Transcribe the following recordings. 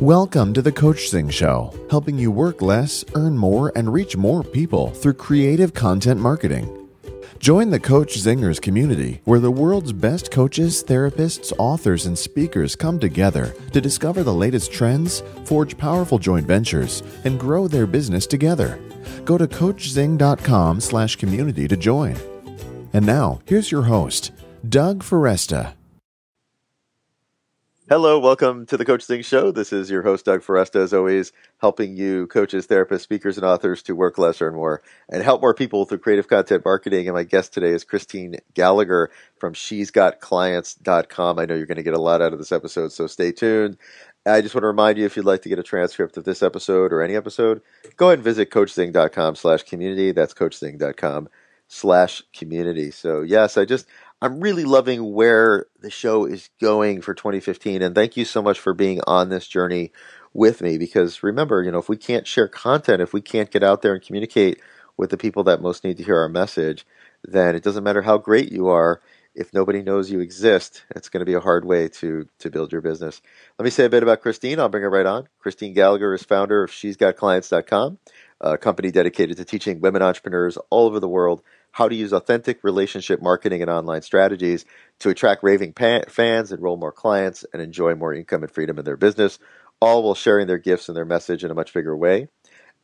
Welcome to the Coachzing Show, helping you work less, earn more, and reach more people through creative content marketing. Join the Coach Zingers community, where the world's best coaches, therapists, authors, and speakers come together to discover the latest trends, forge powerful joint ventures, and grow their business together. Go to coachzing.com/community to join. And now, here's your host, Doug Foresta. Hello, welcome to the Coachzing Show. This is your host, Doug Foresta, as always, helping you coaches, therapists, speakers, and authors to work less, earn more, and help more people through creative content marketing. And my guest today is Christine Gallagher from she'sgotclients.com. I know you're going to get a lot out of this episode, so stay tuned. I just want to remind you, if you'd like to get a transcript of this episode or any episode, go ahead and visit coachzing.com/community. That's coachzing.com/community. So yes, I'm really loving where the show is going for 2015, and thank you so much for being on this journey with me, because remember, if we can't share content, if we can't get out there and communicate with the people that most need to hear our message, then it doesn't matter how great you are. If nobody knows you exist, it's going to be a hard way to build your business. Let me say a bit about Christine. I'll bring her right on. Christine Gallagher is founder of she'sgotclients.com, a company dedicated to teaching women entrepreneurs all over the world how to use authentic relationship marketing and online strategies to attract raving fans, enroll more clients, and enjoy more income and freedom in their business, all while sharing their gifts and their message in a much bigger way.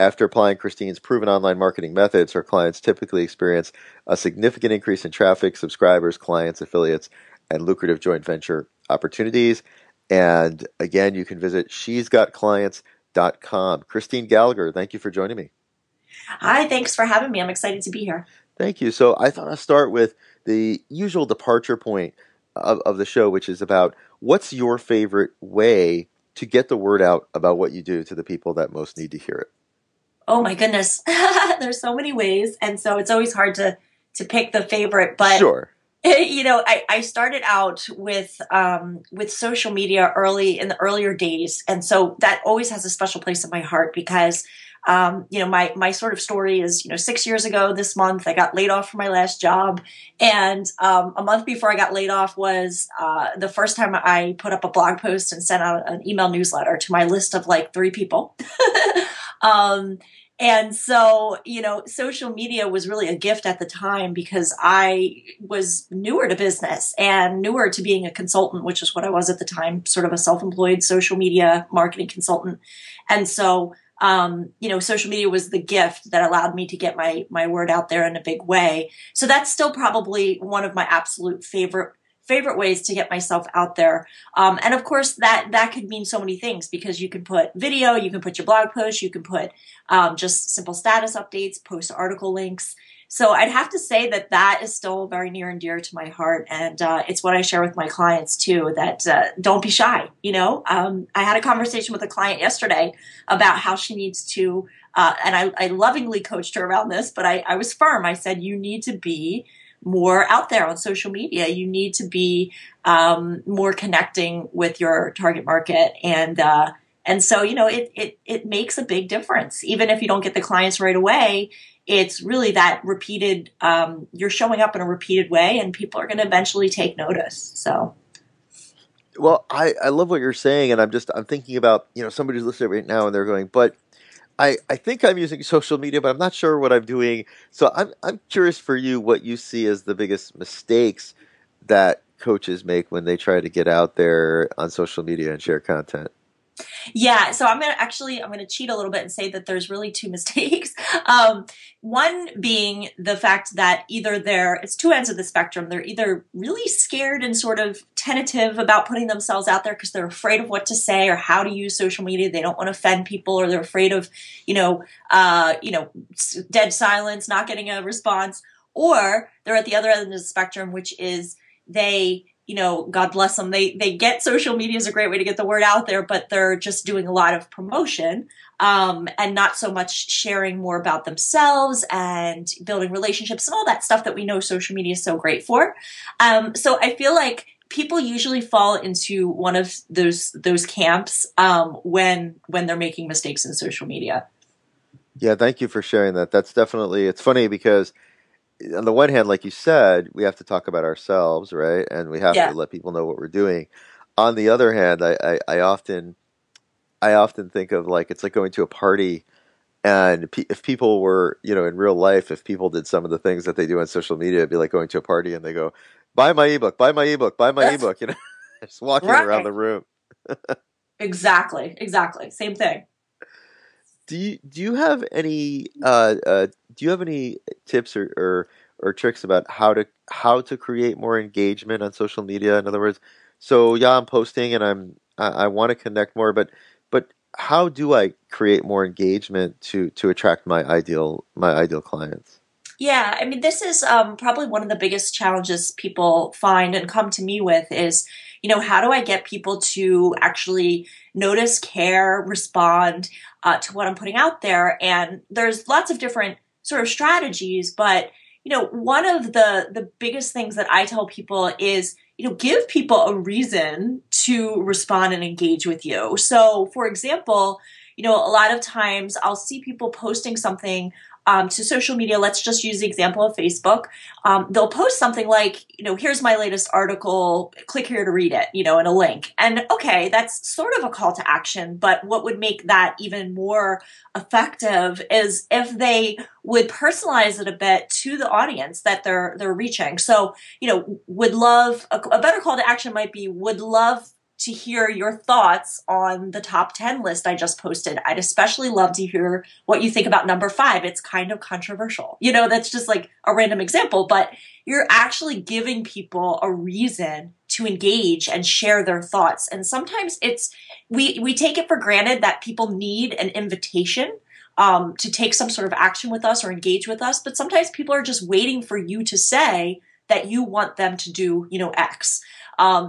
After applying Christine's proven online marketing methods, her clients typically experience a significant increase in traffic, subscribers, clients, affiliates, and lucrative joint venture opportunities. And again, you can visit she'sgotclients.com. Christine Gallagher, thank you for joining me. Hi, thanks for having me. I'm excited to be here. Thank you. So I thought I'd start with the usual departure point of the show, which is about what's your favorite way to get the word out about what you do to the people that most need to hear it? Oh my goodness. There's so many ways. And so it's always hard to pick the favorite, but sure. I started out with social media in the earlier days. And so that always has a special place in my heart because my sort of story is, 6 years ago this month, I got laid off from my last job. And a month before I got laid off was the first time I put up a blog post and sent out an email newsletter to my list of like 3 people. And so, social media was really a gift at the time because I was newer to business and newer to being a consultant, which is what I was at the time, sort of a self-employed social media marketing consultant. And so, social media was the gift that allowed me to get my word out there in a big way. So that's still probably one of my absolute favorite ways to get myself out there. And of course that could mean so many things because you can put video, you can put your blog post, you can put just simple status updates, post article links. So I'd have to say that is still very near and dear to my heart. And it's what I share with my clients too, that don't be shy. I had a conversation with a client yesterday about how she needs to, and I lovingly coached her around this, but I was firm. I said, you need to be more out there on social media. You need to be more connecting with your target market. And so, it makes a big difference. Even if you don't get the clients right away, it's really that repeated, you're showing up in a repeated way and people are going to eventually take notice. So. Well, I love what you're saying. And I'm thinking about, somebody who's listening right now and they're going, but I think I'm using social media, but I'm not sure what I'm doing. So I'm curious for you what you see as the biggest mistakes that coaches make when they try to get out there on social media and share content. Yeah, so I'm going to cheat a little bit and say that there's really 2 mistakes. One being the fact that it's 2 ends of the spectrum. They're either really scared and sort of tentative about putting themselves out there because they're afraid of what to say or how to use social media. They don't want to offend people, or they're afraid of, dead silence, not getting a response. Or they're at the other end of the spectrum, which is they God bless them. They get social media is a great way to get the word out there, but they're just doing a lot of promotion and not so much sharing more about themselves and building relationships and all that stuff that we know social media is so great for. So I feel like people usually fall into one of those camps when they're making mistakes in social media. Yeah, thank you for sharing that. That's definitely, it's funny because on the one hand, like you said, we have to talk about ourselves, right? And we have to let people know what we're doing. On the other hand, I often I often think of like it's like going to a party, and if people were, in real life, if people did some of the things that they do on social media, it'd be like going to a party and they go, "Buy my ebook, buy my ebook, buy my That's ebook," just walking around right. the room. Exactly. Same thing. Do you have any tips or tricks about how to create more engagement on social media? In other words, so yeah, I'm posting and I want to connect more, but how do I create more engagement to attract my ideal clients? Yeah, I mean, this is probably one of the biggest challenges people find and come to me with is, how do I get people to actually notice, care, respond to what I'm putting out there? And there's lots of different sort of strategies, but one of the biggest things that I tell people is, give people a reason to respond and engage with you. So, for example, a lot of times I'll see people posting something to social media. Let's just use the example of Facebook. They'll post something like, here's my latest article, click here to read it, and a link. And okay, that's sort of a call to action, but what would make that even more effective is if they would personalize it a bit to the audience that they're reaching. So, would love, a better call to action might be, would love to hear your thoughts on the top 10 list I just posted. I'd especially love to hear what you think about number 5. It's kind of controversial. That's just like a random example, but you're actually giving people a reason to engage and share their thoughts. And sometimes we take it for granted that people need an invitation to take some sort of action with us or engage with us. But sometimes people are just waiting for you to say that you want them to do, X.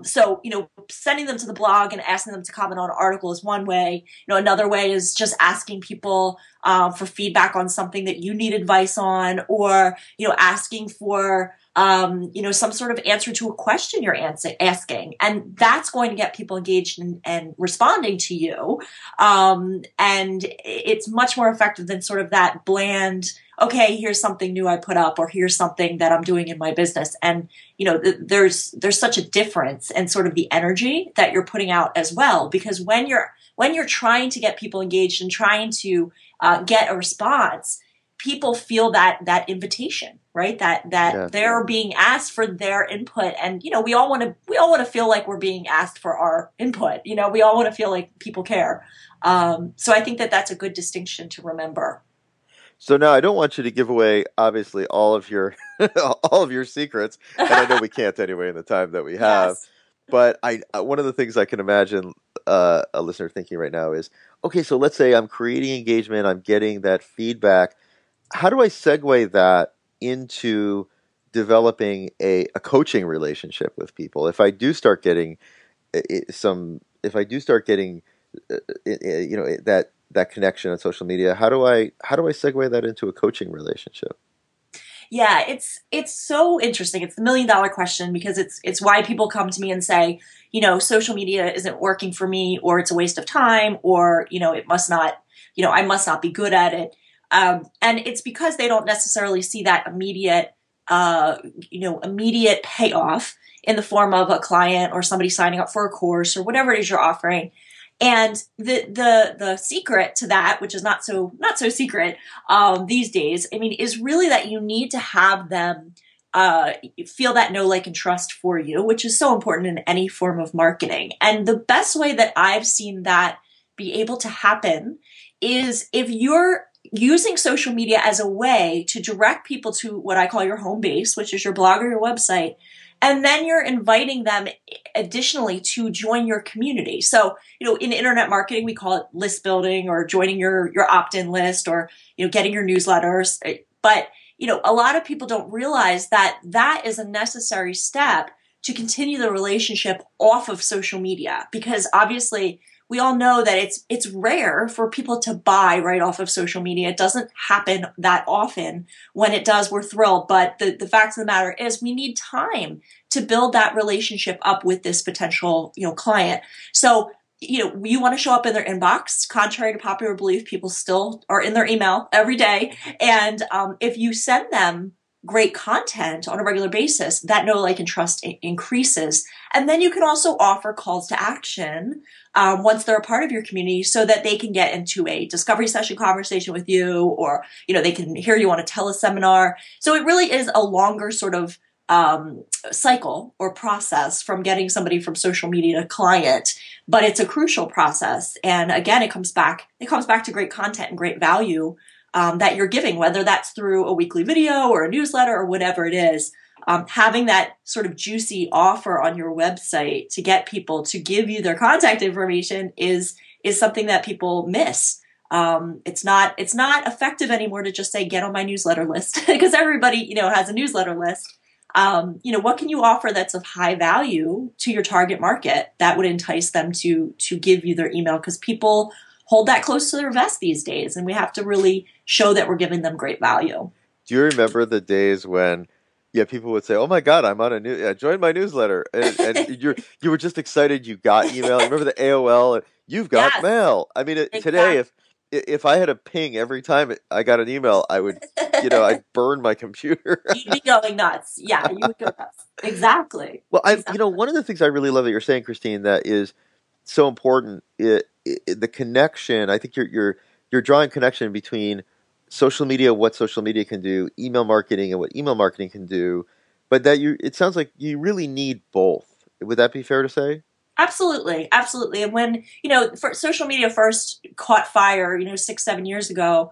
So, sending them to the blog and asking them to comment on an article is one way. Another way is just asking people for feedback on something that you need advice on, or, asking for, some sort of answer to a question you're asking. And that's going to get people engaged and responding to you. And it's much more effective than sort of that bland, okay, here's something new I put up, or here's something that I'm doing in my business. And, there's such a difference in sort of the energy that you're putting out as well, because when you're trying to get people engaged and trying to get a response, people feel that invitation, right? That Yeah. they're being asked for their input. And, we all want to feel like we're being asked for our input. We all want to feel like people care. So I think that that's a good distinction to remember. So now I don't want you to give away, obviously, all of your all of your secrets, and I know we can't anyway in the time that we have. Yes. But one of the things I can imagine a listener thinking right now is, okay, so let's say I'm creating engagement, I'm getting that feedback. How do I segue that into developing a coaching relationship with people? If I do start getting if I do start getting that connection on social media, how do I segue that into a coaching relationship? Yeah, it's so interesting. It's the $1 million question, because it's why people come to me and say, social media isn't working for me, or it's a waste of time, or it must not, I must not be good at it. And it's because they don't necessarily see that immediate payoff in the form of a client or somebody signing up for a course or whatever it is you're offering. And the secret to that, which is not so secret these days, I mean, is really that you need to have them feel that know, like, and trust for you, which is so important in any form of marketing. And the best way that I've seen that be able to happen is if you're using social media as a way to direct people to what I call your home base, which is your blog or your website. And then you're inviting them additionally to join your community. So, in internet marketing, we call it list building, or joining your opt-in list, or, getting your newsletters. But, a lot of people don't realize that that is a necessary step to continue the relationship off of social media, because obviously we all know that it's rare for people to buy right off of social media. It doesn't happen that often. When it does, we're thrilled. But the fact of the matter is, we need time to build that relationship up with this potential, client. So, you want to show up in their inbox. Contrary to popular belief, people still are in their email every day. And if you send them great content on a regular basis, that know, like, and trust increases. And then you can also offer calls to action once they're a part of your community, so that they can get into a discovery session conversation with you, or, they can hear you on a teleseminar. So it really is a longer sort of cycle or process from getting somebody from social media to client, but it's a crucial process. And again, it comes back to great content and great value that you're giving, whether that's through a weekly video or a newsletter or whatever it is. Having that sort of juicy offer on your website to get people to give you their contact information is something that people miss. It's not effective anymore to just say, get on my newsletter list, because everybody, has a newsletter list. What can you offer that's of high value to your target market that would entice them to give you their email? Because people hold that close to their vest these days, and we have to really show that we're giving them great value. Do you remember the days when, people would say, "Oh my God, I'm on join my newsletter," and you were just excited you got email. Remember the AOL? You've got Yes, mail. I mean, exactly. Today, if I had a ping every time I got an email, I would, I'd burn my computer. You'd be going nuts. Yeah, you would go nuts. Exactly. Well, Exactly. one of the things I really love that you're saying, Christine, that is so important, the connection. I think you're drawing connection between social media, what social media can do, email marketing, and what email marketing can do, but that it sounds like you really need both. Would that be fair to say? Absolutely. Absolutely. And when, for social media first caught fire, 6-7 years ago,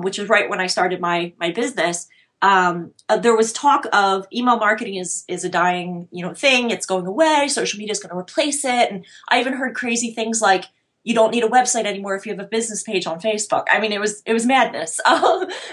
which was right when I started my business, there was talk of email marketing is a dying, thing. It's going away. Social media is going to replace it. And I even heard crazy things like, you don't need a website anymore if you have a business page on Facebook. I mean, it was madness.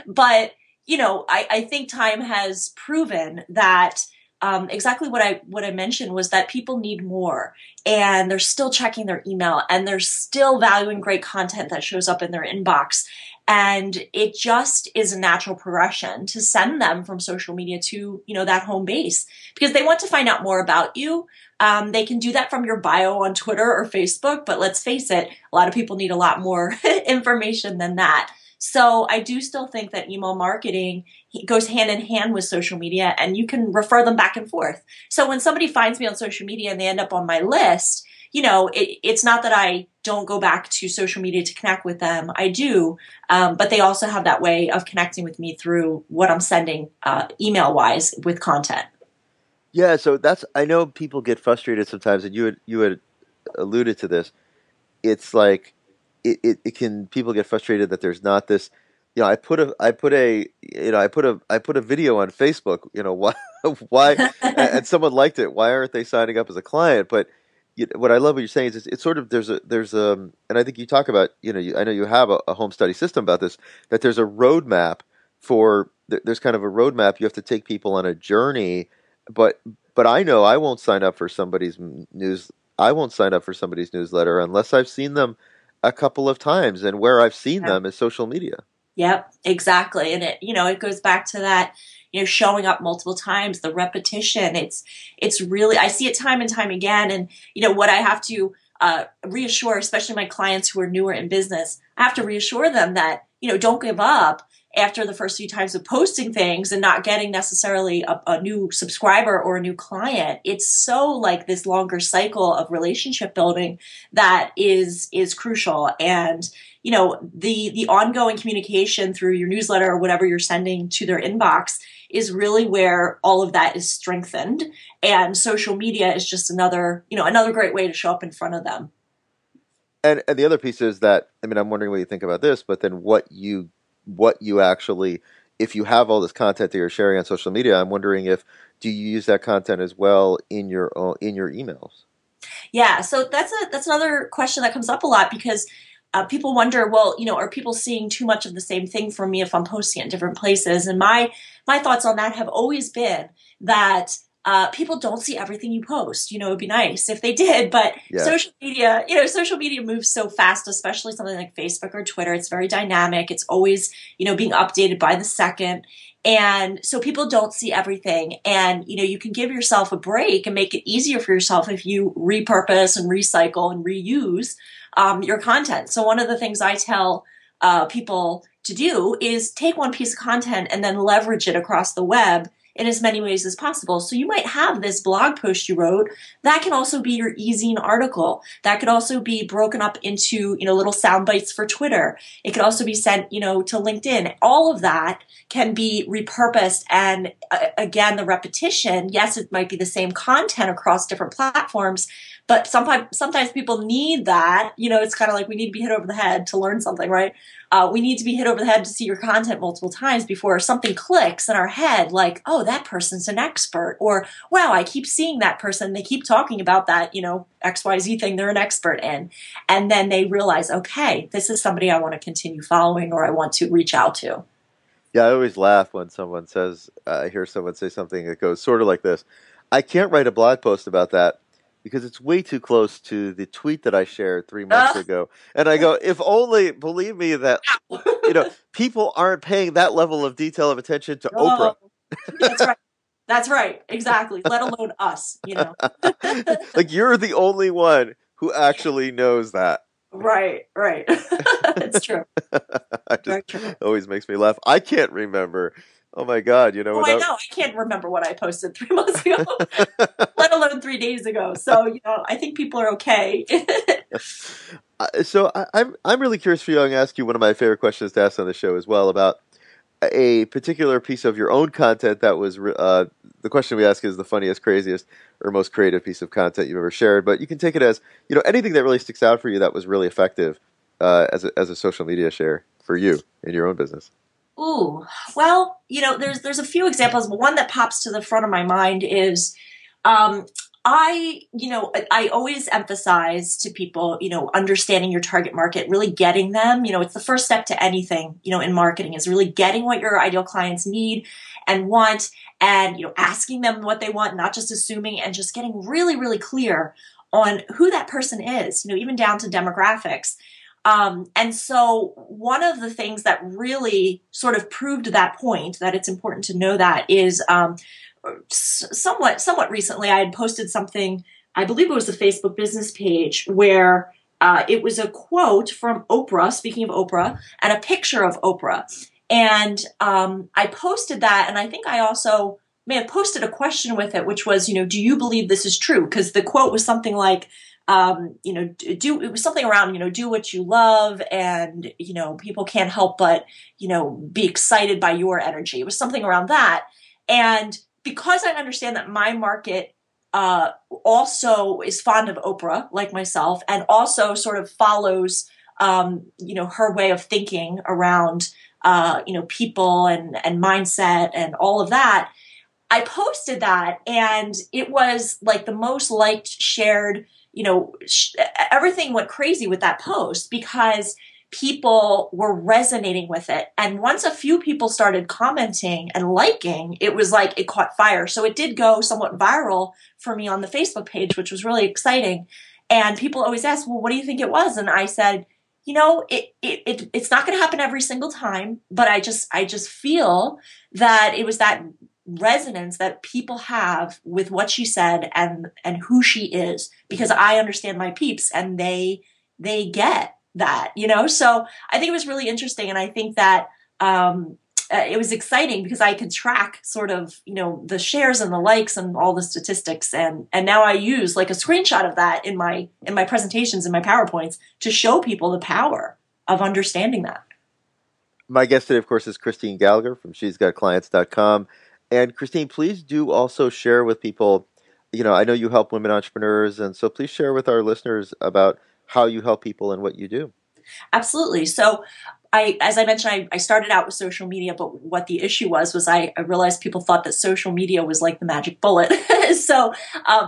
But, I think time has proven that exactly what I mentioned was that people need more, and they're still checking their email, and they're still valuing great content that shows up in their inbox. And it just is a natural progression to send them from social media to, that home base, because they want to find out more about you. They can do that from your bio on Twitter or Facebook, but let's face it, a lot of people need a lot more information than that. So I do still think that email marketing goes hand in hand with social media, and you can refer them back and forth. So when somebody finds me on social media and they end up on my list, it's not that I don't go back to social media to connect with them. I do, but they also have that way of connecting with me through what I'm sending email-wise with content. Yeah, so I know people get frustrated sometimes, and you had alluded to this. It's like it can people get frustrated that there's not this. I put a video on Facebook. Why and someone liked it. Why aren't they signing up as a client? But what I love what you're saying is it's sort of there's and I think you talk about I know you have a home study system about this, that there's a roadmap there's kind of a roadmap. You have to take people on a journey. But I know I won't sign up for somebody's newsletter unless I've seen them a couple of times, and where I've seen them is social media. Yep, exactly. And it goes back to that, showing up multiple times, the repetition. It's really, I see it time and time again. And, what I have to reassure, especially my clients who are newer in business, I have to reassure them that, don't give up after the first few times of posting things and not getting necessarily a new subscriber or a new client. It's so like this longer cycle of relationship building that is crucial. And, the ongoing communication through your newsletter or whatever you're sending to their inbox is really where all of that is strengthened. And social media is just another great way to show up in front of them. And the other piece is that, I'm wondering what you think about this, but then what you actually, if you have all this content that you're sharing on social media, I'm wondering do you use that content as well in your emails? Yeah, so that's another question that comes up a lot, because people wonder, well, are people seeing too much of the same thing from me if I'm posting it in different places? And my thoughts on that have always been that people don't see everything you post. It'd be nice if they did, but yeah. Social media moves so fast, especially something like Facebook or Twitter. It's very dynamic. It's always, being updated by the second. And so people don't see everything. And, you can give yourself a break and make it easier for yourself if you repurpose and recycle and reuse your content. So one of the things I tell people to do is take one piece of content and then leverage it across the web in as many ways as possible. So you might have this blog post you wrote that can also be your e-zine article. That could also be broken up into, little sound bites for Twitter. It could also be sent, to LinkedIn. All of that can be repurposed. And again, the repetition, yes, it might be the same content across different platforms, but sometimes people need that. It's kind of like we need to be hit over the head to learn something, right? We need to be hit over the head to see your content multiple times before something clicks in our head, like, oh, that person's an expert, or wow, I keep seeing that person. They keep talking about that, XYZ thing they're an expert in. And then they realize, okay, this is somebody I want to continue following or I want to reach out to. Yeah, I always laugh when someone says, I hear someone say something that goes sort of like this. I can't write a blog post about that because it's way too close to the tweet that I shared 3 months ago. And I go, if only, believe me, that people aren't paying that level of detail of attention to Oprah. That's right. That's right. Exactly. Let alone us, Like you're the only one who actually knows that. Right. It's true. It just always makes me laugh. I can't remember. Oh my God, I know. I can't remember what I posted 3 months ago, let alone 3 days ago. So, I think people are okay. So I'm really curious for you. I'm going to ask you one of my favorite questions to ask on the show as well about a particular piece of your own content that was the question we ask is the funniest, craziest, or most creative piece of content you've ever shared. But you can take it as anything that really sticks out for you that was really effective as a social media share for you in your own business. Ooh, well, there's a few examples. One that pops to the front of my mind is, I always emphasize to people, understanding your target market, really getting them. It's the first step to anything, in marketing is really getting what your ideal clients need and want, and asking them what they want, not just assuming, and just getting really, really clear on who that person is. Even down to demographics. And so one of the things that really sort of proved that point, that it's important to know that, is somewhat recently I had posted something, I believe it was the Facebook business page, where it was a quote from Oprah, speaking of Oprah, and a picture of Oprah. And I posted that, and I think I also may have posted a question with it, which was, do you believe this is true? Because the quote was something like, it was something around, do what you love, and, people can't help but, be excited by your energy. It was something around that. And because I understand that my market also is fond of Oprah, like myself, and also sort of follows, her way of thinking around, people and mindset and all of that, I posted that, and it was like the most liked, shared, everything went crazy with that post because people were resonating with it. And once a few people started commenting and liking, it was like it caught fire. So it did go somewhat viral for me on the Facebook page, which was really exciting. And people always ask, well, what do you think it was? And I said, it's not going to happen every single time, but I just feel that it was that resonance that people have with what she said and who she is, because I understand my peeps and they get that, so I think it was really interesting. And I think that it was exciting because I could track sort of, the shares and the likes and all the statistics. And now I use like a screenshot of that in my presentations, in my PowerPoints, to show people the power of understanding that. My guest today, of course, is Christine Gallagher from she'sgotclients.com. And Christine, please do also share with people, I know you help women entrepreneurs, and so please share with our listeners about how you help people and what you do. Absolutely. So as I mentioned, I started out with social media, but what the issue was I realized people thought that social media was like the magic bullet. So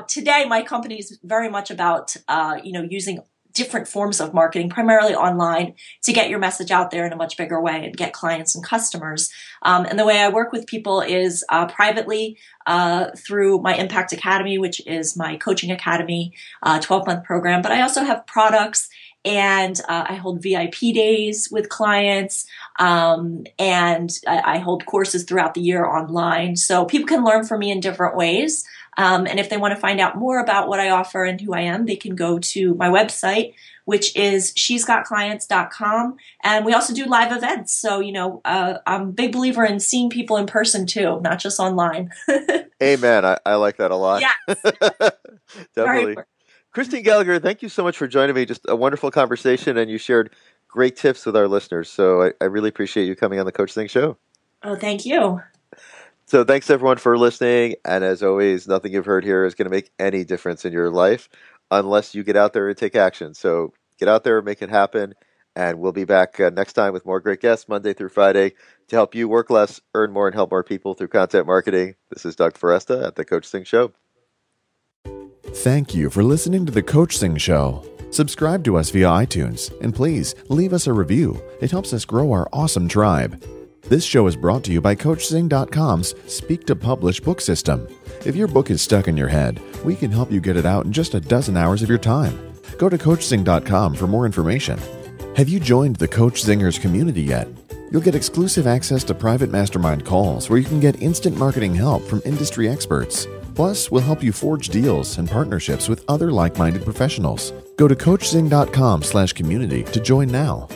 today my company is very much about, using different forms of marketing, primarily online, to get your message out there in a much bigger way and get clients and customers. And the way I work with people is privately through my Impact Academy, which is my coaching academy, 12-month program. But I also have products And I hold VIP days with clients, and I hold courses throughout the year online. So people can learn from me in different ways. And if they want to find out more about what I offer and who I am, they can go to my website, which is shesgotclients.com. And we also do live events. So, I'm a big believer in seeing people in person too, not just online. Amen. I like that a lot. Yes. Definitely. Christine Gallagher, thank you so much for joining me. Just a wonderful conversation, and you shared great tips with our listeners. So I really appreciate you coming on the Coachzing Show. Oh, thank you. So thanks everyone for listening. And as always, nothing you've heard here is going to make any difference in your life unless you get out there and take action. So get out there, make it happen. And we'll be back next time with more great guests Monday through Friday to help you work less, earn more, and help more people through content marketing. This is Doug Foresta at the Coachzing Show. Thank you for listening to the Coachzing Show. Subscribe to us via iTunes, and please leave us a review. It helps us grow our awesome tribe. This show is brought to you by Coachzing.com's Speak to Publish book system. If your book is stuck in your head, we can help you get it out in just a dozen hours of your time. Go to Coachzing.com for more information. Have you joined the Coach Zingers community yet? You'll get exclusive access to private mastermind calls where you can get instant marketing help from industry experts. Plus, we'll help you forge deals and partnerships with other like-minded professionals. Go to Coachzing.com/community to join now.